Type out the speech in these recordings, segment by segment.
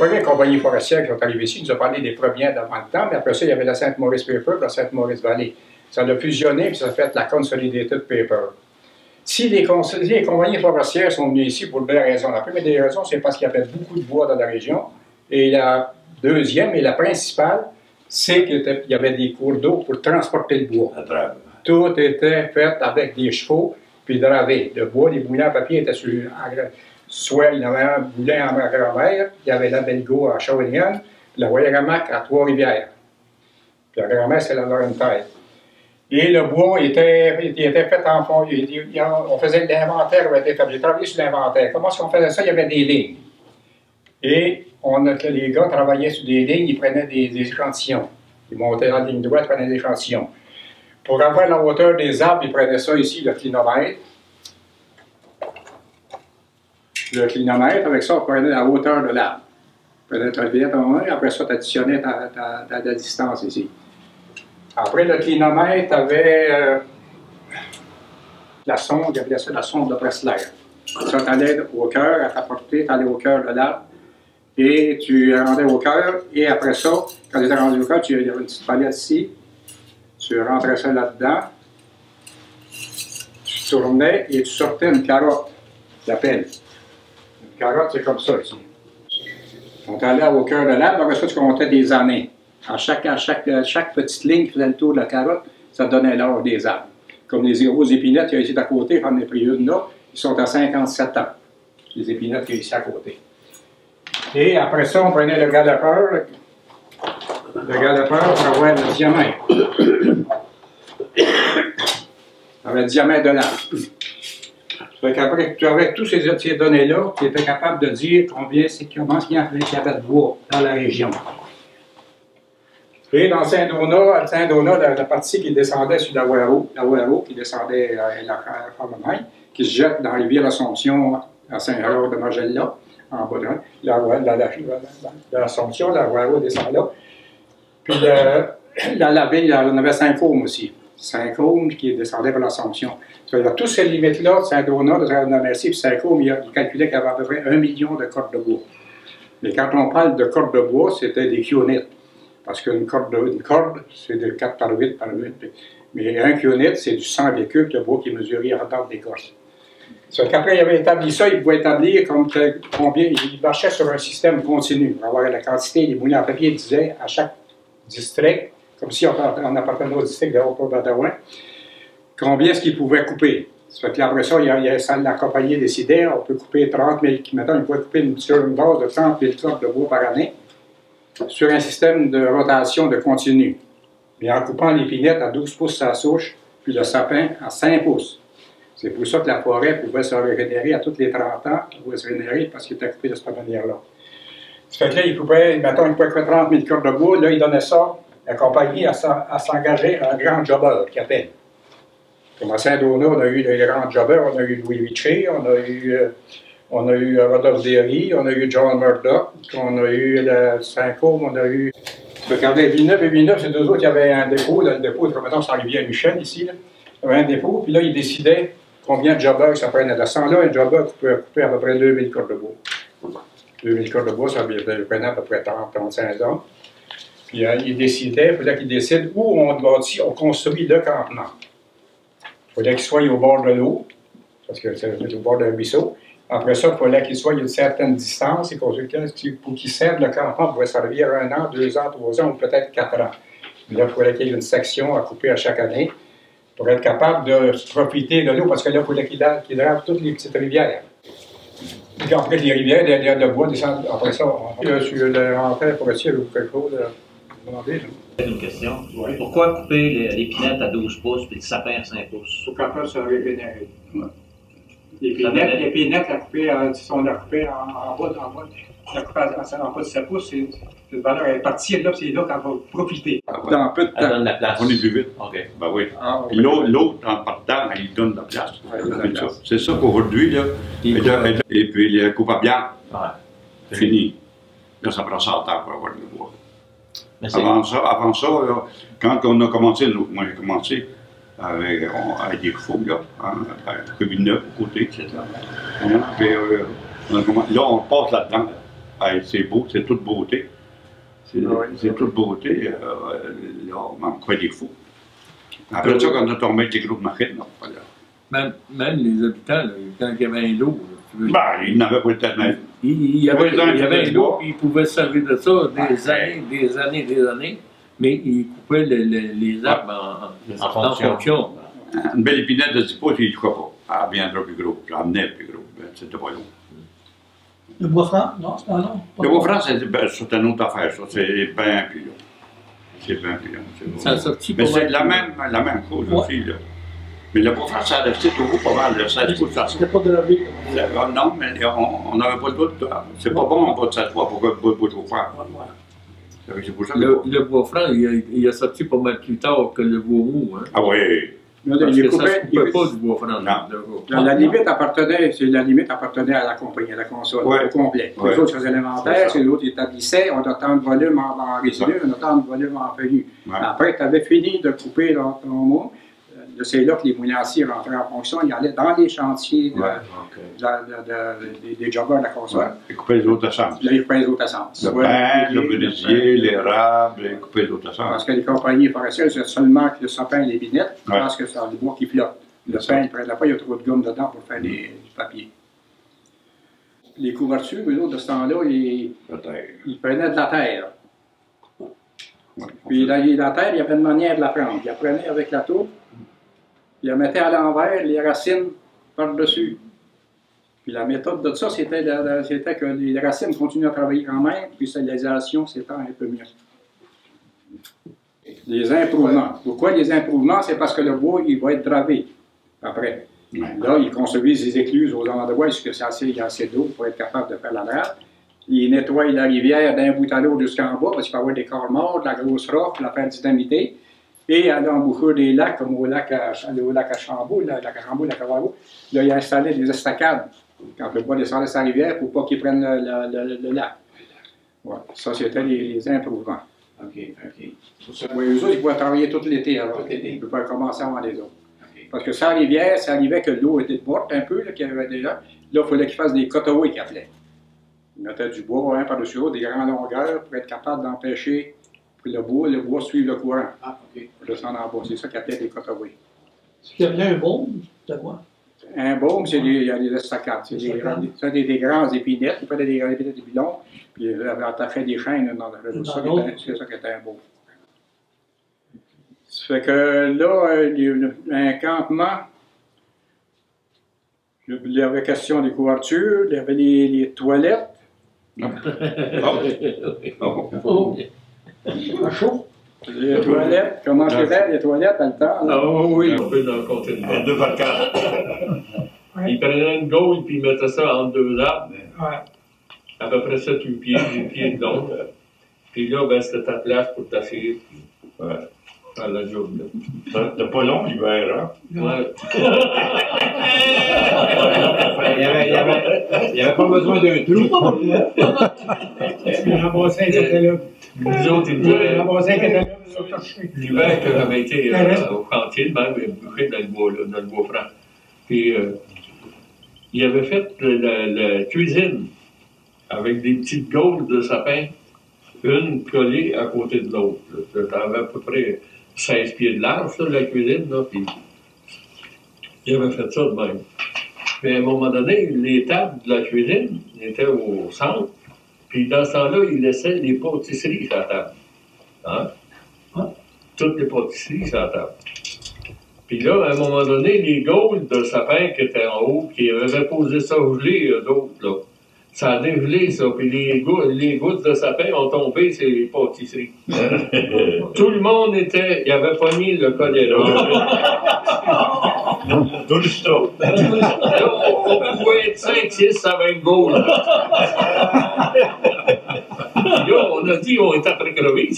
premières compagnies forestières qui sont arrivées ici, nous ont parlé des premières d'avant le temps, mais après ça, il y avait la Saint-Maurice Paper, la Saint-Maurice Valley. Ça a fusionné, puis ça a fait la Consolidated Paper. Si les compagnies forestières sont venues ici pour de belles raisons, la première des raisons, c'est parce qu'il y avait beaucoup de bois dans la région, et la deuxième, et la principale, c'est qu'il y avait des cours d'eau pour transporter le bois. Tout était fait avec des chevaux, puis dravé. Le bois, les boulins à papier étaient sur... Soit il y avait un boulin à Grand-Mère, il y avait la Belgo à Shawinigan, la Wairamac à Trois-Rivières. Puis la Grand-Mère, c'est la Laurentière. Et le bois était fait en fond. On faisait l'inventaire, on était fait. J'ai travaillé sur l'inventaire. Comment est-ce qu'on faisait ça? Il y avait des lignes. Et les gars travaillaient sur des lignes, ils prenaient des échantillons. Ils montaient en ligne droite, ils prenaient des échantillons. Pour avoir la hauteur des arbres, ils prenaient ça ici, le clinomètre. Le clinomètre, avec ça, on prenait la hauteur de l'arbre. On prenait ta billette en main, après ça, tu additionnais ta distance ici. Après le clinomètre, tu avais la sonde, il y avait ça la sonde de Pressler. Ça, tu allais au cœur, à ta portée, tu allais au cœur de l'arbre, et tu rendais au cœur, et après ça, quand tu étais rendu au cœur, il y avait une petite palette ici, tu rentrais ça là-dedans, tu tournais et tu sortais une carotte, la pelle. Une carotte, c'est comme ça ici. On allait au cœur de l'arbre, après ça, tu comptais des années. À chaque petite ligne qui faisait le tour de la carotte, ça donnait l'âge des arbres. Comme les grosses épinettes qu'il y a ici à côté, j'en ai pris une là, ils sont à 57 ans. Les épinettes qu'il y a ici à côté. Et après ça, on prenait le galopeur. Le galopeur pour avoir le diamètre. Avec le diamètre de l'arbre. Ça fait qu'après, avec tous ces données-là, tu étais capable de dire comment il y avait de bois dans la région. Et dans Saint-Donat, la partie qui descendait sur la Waro, qui descendait à la Farmemaille, qui se jette dans la rivière Assomption à Saint-Georges-de-Magella, en bas de l'Assomption, la Waro descend là. Puis la ville, il y en avait Saint-Côme aussi. Saint-Côme qui descendait vers l'Assomption. Toutes ces limites-là, de Saint-Donat, de Saint-Donat-Merci, puis Saint-Côme, il calculait qu'il y avait à peu près 1 million de cordes de bois. Mais quand on parle de cordes de bois, c'était des chionites. Parce qu'une corde, c'est de 4 par 8 par 8. Mais un kionite, c'est du 100 véhicules de bois qui est mesuré en temps d'écorce. Qu'après, il avait établi ça, il pouvait établir combien il marchait sur un système continu. Pour avoir la quantité, les moulins à papier disaient à chaque district, comme si on appartenait au district de Haut-Port-Badawin, combien est-ce qu'il pouvait couper. Ça fait qu'après ça, la compagnie décidait, on peut couper 30 000, maintenant, il pouvait couper sur une base de 30 000 cordes de bois par année, sur un système de rotation de continu. Mais en coupant l'épinette à 12 pouces à la souche, puis le sapin à 5 pouces. C'est pour ça que la forêt pouvait se régénérer à tous les 30 ans, elle pouvait se régénérer parce qu'il était coupé de cette manière-là. Ça fait que là, il pouvait couper 30 000 cordes de bois, là, il donnait ça, la compagnie à s'engager un grand jobber, qui appelle. Comme à Saint-Donat, on a eu des grands jobbers, on a eu Louis Richer, on a eu Rodolphe Derry, on a eu John Murdoch, on a eu Saint-Côme, on a eu... Regardez, Villeneuve et Villeneuve, c'est deux autres qui avaient un dépôt. Là, le dépôt, maintenant, c'est Rivière-Michel, ici. Là. Il y avait un dépôt, puis là, ils décidaient combien de jobbers ça prenait. De 100 là, un jobber pouvait couper à peu près 2000 cordes de bois. 2000 cordes de bois, ça prenait à peu près 30-35 ans. Puis ils décidaient, il fallait qu'ils décident où on construit le campement. Il fallait qu'il soit au bord de l'eau, parce que c'est au bord d'un ruisseau. Après ça, il fallait qu'il soit à une certaine distance et pour qu'il serve le campement pouvait servir 1 an, 2 ans, 3 ans ou peut-être 4 ans. Mais là, il fallait qu'il y ait une section à couper à chaque année pour être capable de profiter de l'eau, parce que là, il fallait qu'il drave toutes les petites rivières. Puis après, les rivières, derrière le bois, descendent. Après ça, sur le rentrée forestier, ou quelque chose, demander. Une question. Oui. Pourquoi couper l'épinette à 12 pouces et le sapin à 5 pouces? Pour qu'après, ça régénérer. L'épinette, on l'a coupé en bas de 7 pouces, cette valeur est partie, là, c'est là qu'elle va profiter. Dans peu de temps. Elle donne la place. On est plus vite. OK. Ben oui. Ah, Puis l'autre, en partant, il donne de la place. Ouais, c'est ça qu'aujourd'hui, là. Et puis, le coupe à bien, fini. Là, ça prend 100 ans pour avoir le bois. Avant ça là, quand on a commencé, moi j'ai commencé avec des chevaux, là, avec Villeneuve, côté, etc. Puis, là, on passe là-dedans, c'est beau, c'est toute beauté. C'est toute beauté. Là, on manquerait des fous. Après ça, quand on a tombé avec les groupes machines, non, voilà. Même les habitants, là, quand il y avait un lot, ben, ils n'avaient pas tellement. il y avait un lot, puis ils pouvaient se servir de ça des années, mais ils coupaient les arbres en fonction. Une belle épinette de 10 pouces, il ne croit pas. Elle viendra plus gros. J'emmenais plus gros. C'était pas long. Le bois franc? Non, c'est pas long. Le bois franc, c'est une autre affaire, ça. C'est bien plus long. C'est bien plus long. Ça a sorti mais c'est la même chose aussi, là. Mais le bois franc, ça a resté toujours pas mal. Le 16 pouces, ça. C'était pas de la vie. Non, mais on n'avait pas le doute. C'est pas bon en bas de 16 pouces. Pourquoi le bois trop fort? C'est pour ça que le bois franc, il a sorti pas mal plus tard que le bois mou. Hein? Ah oui. Parce que ça ne coupait pas du bois franc. La limite appartenait à la compagnie, à la console, au complet. Les autres faisaient l'inventaire, les autres établissaient, on a tant de volume en résidu, on a tant de volume en feuillu. Après, tu avais fini de couper dans ton mot. C'est là que les moulanciers rentraient en fonction, ils allaient dans les chantiers des jobbers de la console. Ils coupaient les autres essences. Ils coupaient les autres essences. Le pin, le menuisier, l'érable, ils coupaient les autres essences. Parce que les compagnies forestières, c'est seulement que le sapin et les binettes, parce que c'est le bois qui flotte. Le pain, ils ne prennent pas, il y a trop de gomme dedans pour faire du papier. Les couvertures, eux autres, de ce temps-là, ils prenaient de la terre. Puis la terre, il y avait une manière de la prendre. Ils la prenaient avec la tour. Ils la mettaient à l'envers, les racines par-dessus. Puis la méthode de ça, c'était que les racines continuaient à travailler quand même, puis l'aération s'étend un peu mieux. Les improuvements. Pourquoi les improuvements? C'est parce que le bois, il va être dravé après. Là, ils construisent des écluses aux endroits où il y a assez d'eau pour être capable de faire la drave. Ils nettoient la rivière d'un bout à l'autre jusqu'en bas, parce qu'il peut y avoir des corps morts, de la grosse roche, la faire dynamiter. Et à l'embouchure des lacs, comme au lac à Chambault, le lac à Chambault, le lac à Waro, là, il a installé des estacades quand le bois descendait sa rivière pour pas qu'ils prennent le lac. Ouais. Ça, c'était les improuvements. OK. Oui, eux autres, ils pouvaient travailler tout l'été avant. Ils ne pouvaient pas commencer avant les autres. Parce que sa rivière, ça arrivait que l'eau était morte un peu, qu'il y avait déjà. Là, il fallait qu'ils fassent des cutaways qu'ils appelaient. Ils mettaient du bois un par-dessus l'autre, des grandes longueurs, pour être capable d'empêcher que le bois suive le courant. Pour descendre en bas. C'est ça qu'ils appelaient des cutaways. Est-ce qu'il y avait un baume? C'était quoi? Un baume, il y a des estacades. C'est des grands épinettes. Ils faisaient des grands épinettes et pilons. Puis on fait des chaînes dans le sol. C'est ça qui était un baume. Ça fait que là, il y a un campement. Il y avait question des couvertures, il y avait les toilettes. Chaud? Les toilettes, comment c'était les toilettes à le temps? Ah oui, on peut dans compter le 2 par 4. Ils prenaient une gaule puis ils mettaient ça entre deux arbres. À peu près 7-8 pieds, 8 pieds de long. Puis là, ben, c'était ta place pour t'asseoir. À la job, là. C'était pas long l'hiver, hein? Ouais. Il n'y avait pas besoin d'un trou. Le remboursé était là. Nous autres, l'hiver que j'avais été au chantier, même, il y avait bouché dans le bois franc. Puis, il avait fait la cuisine avec des petites gaules de sapin, une collée à côté de l'autre. Ça avait à peu près 16 pieds de large, ça, la cuisine, là, puis il avait fait ça de même. Puis à un moment donné, les tables de la cuisine étaient au centre, puis dans ce temps-là, il laissait les pâtisseries sur la table. Hein? Toutes les pâtisseries sur la table. Puis là, à un moment donné, les gaules de sapin qui étaient en haut, qui avaient posé ça gelé, eux autres, là, ça a dégelé, ça, puis les gouttes de sapin ont tombé sur les pâtisseries. Tout le monde il avait pogné le choléra. Tout le stop. On pouvait être 5, 6 à 20 gaules. Là, on a dit, on est après crever,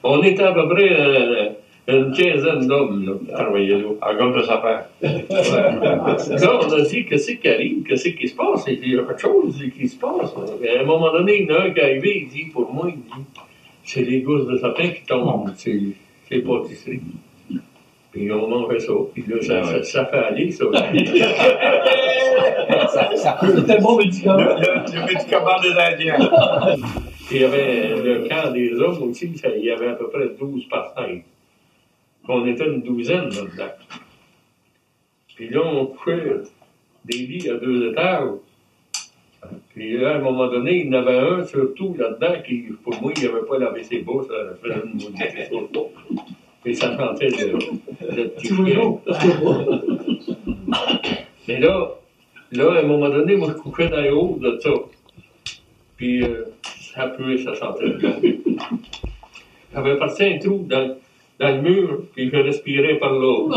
on était à peu près une quinzaine d'hommes qui travaillaient là. À gomme de sapin. Là, on a dit, qu'est-ce qui arrive, qu'est-ce qui se passe? Il y a quelque chose qui se passe. Et à un moment donné, il y en a un qui est arrivé, il dit, pour moi, il dit, c'est les gousses de sapin qui tombent, c'est les pâtisseries. Puis on mangeait ça. Puis là, ça fait aller, ça. C'était bon médicament. Le médicament des Indiens. Il y avait le camp des hommes aussi, il y avait à peu près 12 partenaires. On était une douzaine là-dedans. Puis là, on couchait des lits à 2 étages. Puis là, à un moment donné, il y en avait un surtout là-dedans qui, pour moi, il n'avait pas lavé ses bouches, ça faisait une maudite chose. Et ça sentait de petit chien. Mais là, à un moment donné, moi, je couchais dans les hauts de ça. Puis ça puait, ça sentait bien. J'avais parti un trou dans le mur, puis je respirais par là.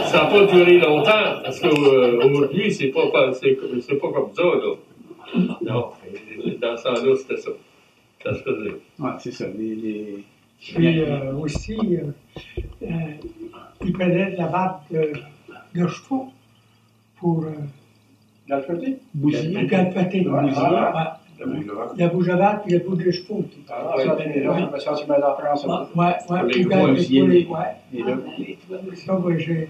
Ça n'a pas duré longtemps, parce qu'aujourd'hui, c'est pas comme ça, là. Non, dans ce temps-là, c'était ça. Ça se faisait. Ouais, c'est ça. Puis aussi, il prenait de la vape de chevaux pour Galfeté? bousiller. galfeter. La bouge à vape puis la bouge de chevaux. Ah, ça, tu m'as appris ça. Ouais, puis galfeter pour les. Ouais. Ça, moi, j'ai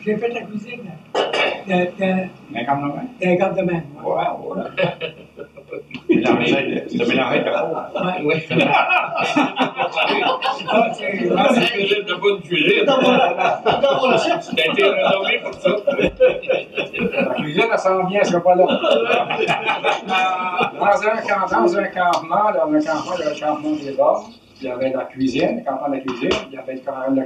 fait la cuisine Mais quand même. d'un garde-main. Ouais. C'est mélangé de Ouais. Oui. C'est cuisine de bonne cuisine. T'as été renommé pour ça. La cuisine, elle sent bien, elle sera pas là. Dans un campement, il y avait le campement des hommes, il y avait la cuisine, le campement de la cuisine, il y avait le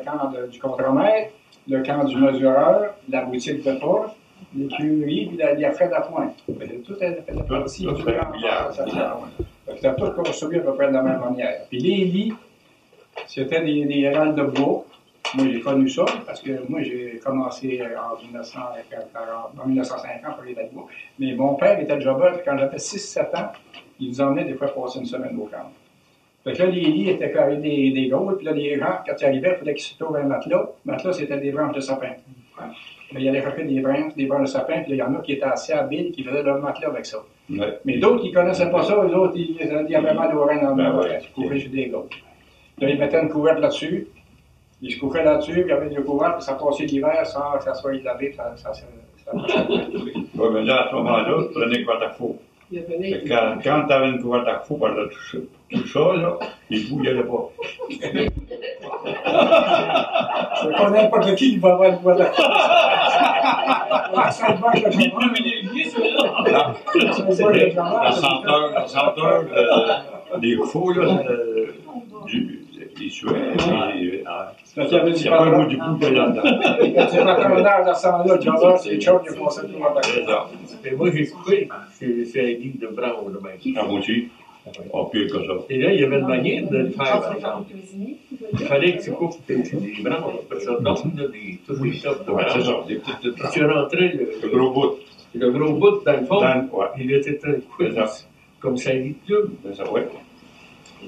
camp du contremaître, le camp du mesureur, la boutique de porc, l'écurie, puis la fête à point. Tout est partie du camp. C'était tout construit à peu près de la même manière. Puis les lits, c'était des râles de bois. Moi, j'ai connu ça parce que moi, j'ai commencé en 1950 pour les bois. Mais mon père était jobber, puis quand j'avais 6-7 ans, il nous emmenait des fois passer une semaine au camp. Fait que là, les lits étaient carrés des gaules, puis là, les gens, quand ils arrivaient, il fallait qu'ils se trouvent un matelas. Le matelas, c'était des branches de sapin. Là, il allait chercher des branches de sapin, puis il y en a qui étaient assez habiles, qui faisaient leur matelas avec ça. Ouais. Mais d'autres qui ne connaissaient pas ça, eux autres, ils avaient mal aux reins dans le ouais. Ils couraient sur des gaules. Là, ils mettaient une couverte là-dessus. Ils se couchaient là-dessus, puis il y avait des couvertes, puis ça passait l'hiver sans que ça soit lavé, ça Oui, mais là, à ce moment-là, tu prenais une couverte à faux. Quand tu avais une couverte à faux par tout ça, là, les bouts n'y allaient pas. Je connais n'importe qui va avoir une couverte à faux. La senteur des faux, là, des suets, Parce qu'il y avait il n'y a pas un mot du bout de là-dedans. C'est pas comme dans la sang-là, Jobber, c'est les choses qui ont passé tout le monde. Mais moi, j'ai coupé. C'est un lit de branche, de même. Ah, moi aussi. Oh, pire que ça. Et là, il y avait une manière de le faire, par exemple. Il fallait que tu coupes des branches, parce que ça donne tous les sortes de Ouais, c'est branches. ça. Des petites Puis tu rentrais le gros bout. le gros bout dans le fond, Ouais. il était coupé comme ça, il club. C'est ça, ouais.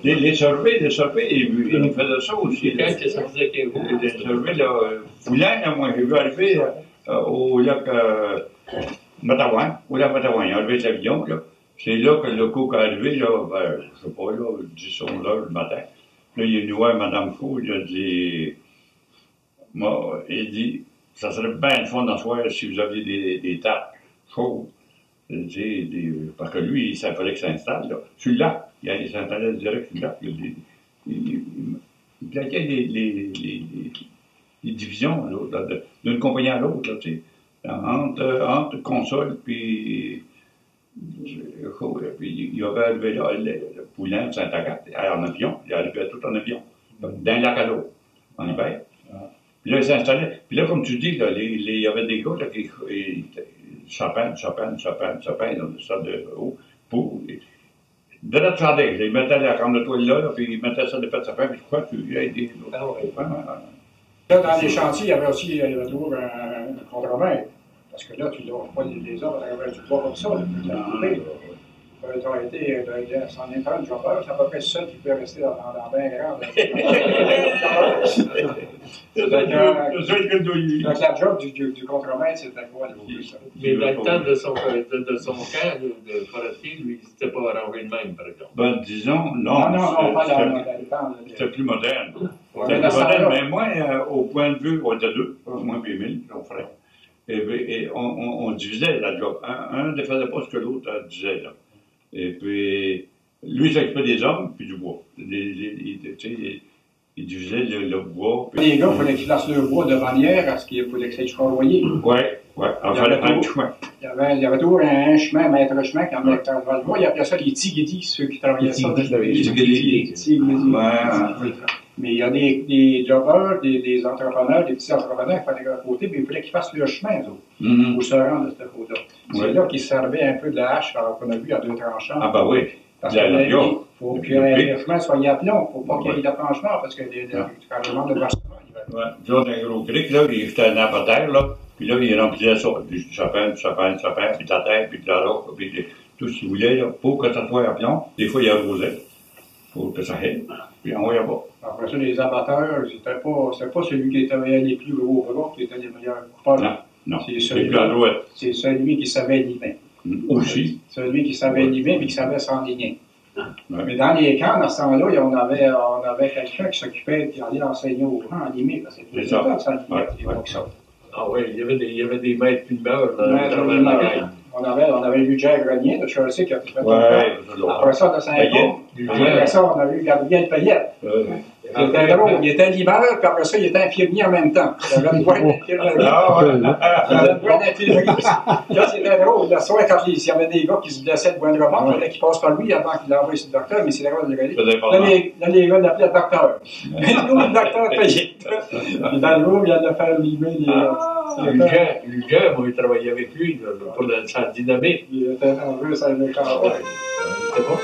Les surveys, ils faisaient ça aussi. Quand que ça faisait qu'il y avait Les surveys, là, Fouillin, moi, j'ai vu arriver au lac Matawan, au lac Matawan, il a enlevé l'avion, là. C'est là que le coq est arrivé, là, vers, je sais pas, là, 10, 11 heures le matin. Là, il est venu voir Mme Fou, il a dit, moi, il dit, ça serait bien le fun d'en soir si vous aviez des tables chaudes. Parce que lui, il fallait qu'il s'installe, là. Sur le lac, il s'installait direct sur le lac. Il plaquait les divisions, là, d'une compagnie à l'autre, là, tu sais. Entre console, puis il avait arrivé là, le Poulain de Saint-Agathe, en avion, il arrivait tout en avion, d'un lac à l'autre, en hiver. Puis là, il s'installait. Puis là, comme tu dis, là, il y avait des gars là, qui Chopin, ça de haut, pour. De notre jardin, ils mettaient la rampe de toile là, puis ils mettaient ça de fait de sapin, puis je crois que tu as aidé. Là, dans les chantiers, il y avait aussi toujours un contremaître. Parce que là, tu ne dois pas les hommes à travers du bois comme ça. Tu as été, c'en est un jobber, c'est à peu près le seul qui peut rester dans bien grand. Donc, la job du contremaître, c'était quoi? Mais dans le temps de son camp, de forestier, lui, il n'était pas arrangé de même, par exemple. Ben, disons, Non, pas dans C'était plus moderne. Ouais, C'était mais plus moderne, ça, mais moi, au point de vue, on était deux, moi et Émile, mon frère. Et on divisait la job. Un ne faisait pas ce que l'autre disait, là. Et puis, lui, il s'occupait des hommes, puis du bois. Il divisait le bois. Puis... Les gars, il fallait qu'ils laissent le bois de bannière parce qu'il fallait que ça soit envoyé. Oui, oui. Il fallait un chemin. Il y avait toujours un chemin, maître chemin, quand on était dans le bois. Il appelait ça les tigidis, ceux qui travaillaient ça. Les tigidis. Mais il y a des jobbers, des entrepreneurs, des petits entrepreneurs qui faisaient de l'autre côté, mais il fallait qu'ils fassent le chemin, eux autres, pour se rendre de ce côté-là. C'est là qu'ils servaient un peu de la hache qu'on a vu à deux tranchants. Ah, ben oui. Parce qu'il faut que le chemin soit à plomb, il ne faut pas qu'il y ait de tranchement, parce que quand je demande de versement, il va... Ouais. Nous autres, un gros cric, là, il jetait un arbre à terre, là, puis là, il remplissait ça, du sapin, puis de la terre, puis de la roche, puis tout ce qu'il voulait, là, pour que ça soit à plomb. Des fois, il arrosait, pour que ça aille, puis on voyait pas. Après ça, les abatteurs, c'était pas celui qui avait les plus gros bras qui était les meilleurs coupeurs. Non, c'est celui qui savait limer. Aussi. Celui qui savait limer et qui savait s'enligner. Ouais. Mais dans les camps, dans ce temps-là, on avait quelqu'un qui s'occupait qui allait enseigner aux gens à limer. Parce que c'était ça, ça limait. Ah oui, il y avait des maîtres limeurs dans le magasin. On avait eu Jack Grenier de Chelsea qui a fait tout le Après ça, de Saint-Paul. Après ça, on a eu Gabriel Payette. Il était drôle. Il était limeur, puis après ça, il était infirmier en même temps. Il avait une voix d'infirmerie. Il avait une voix d'infirmerie. Là, c'était drôle. Le soir, quand il y avait des gars qui se blessaient de moindrement, il fallait qu'ils passent par lui avant qu'il l'envoie sur le docteur, mais c'est drôle de regarder. Là, les gars l'appelaient le docteur. Mais nous, le docteur Payette. Dans le groupe, il allait faire limer les... Lucas, moi, il travaillait avec lui pour la dynamique. Il était nerveux, ça avait quand même. C'était bon.